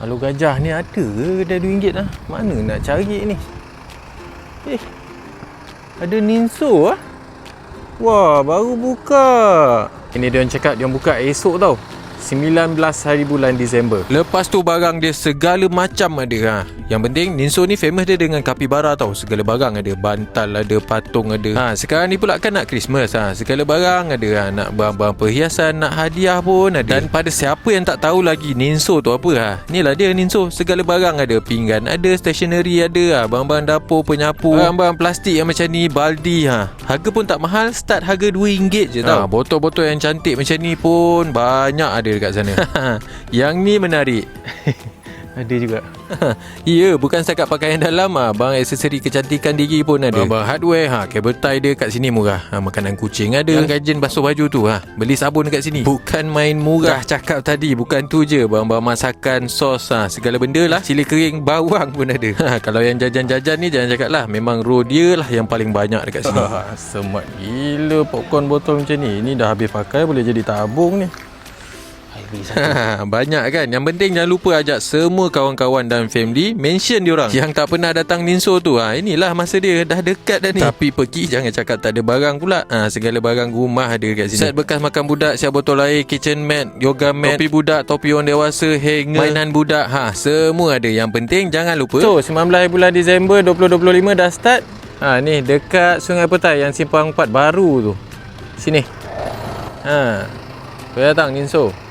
Alu gajah ni ada ke kedai RM2 lah? Mana nak cari ni? Ada Ninso ah. Wah, baru buka. Ini dia orang cakap dia orang buka esok tau. 19 hari bulan Disember. Lepas tu barang dia segala macam ada ha. Yang penting Ninso ni famous dia dengan kapibara tau. Segala barang ada, bantal ada, patung ada. Ha, sekarang ni pula kan nak Christmas ha. Segala barang ada ha. Nak barang-barang perhiasan, nak hadiah pun ada. Dan pada siapa yang tak tahu lagi Ninso tu apa ha. Inilah dia Ninso. Segala barang ada, pinggan ada, stationery ada ha. Barang-barang dapur, penyapu, barang-barang plastik yang macam ni, baldi ha. Harga pun tak mahal, start harga RM2 je tau. Ha, botol-botol yang cantik macam ni pun banyak ada dekat sana. Yang ni menarik. Ada juga. Ya, bukan setakat pakaian dalam ah, barang aksesori kecantikan diri pun ada. Barang hardware ha, kabel tie dia kat sini murah. Ha, makanan kucing ada. Yang gajen basuh baju tu ha, beli sabun dekat sini. Bukan main murah. Dah cakap tadi bukan tu je, barang-barang masakan, sos ha, segala benda lah. Sili kering, bawang pun ada. Ha, kalau yang jajan-jajan ni jangan cakap lah, memang roh dia lah yang paling banyak dekat sini. Semat gila popcorn botol macam ni. Ini dah habis pakai boleh jadi tabung ni. Banyak kan. Yang penting jangan lupa ajak semua kawan-kawan dan family, mention diorang yang tak pernah datang Ninso tu ha. Inilah masa dia dah dekat dah ni. Tapi pergi jangan cakap tak ada barang pula ha. Segala barang rumah ada kat sini. Set bekas makan budak, siap botol air, kitchen mat, yoga mat, topi budak, topi orang dewasa, hanger, mainan budak ha. Semua ada. Yang penting jangan lupa. So 19 bulan Disember 2025 dah start ha. Ni dekat Sungai Petai yang simpang 4 baru tu. Sini ha. Boleh datang Ninso.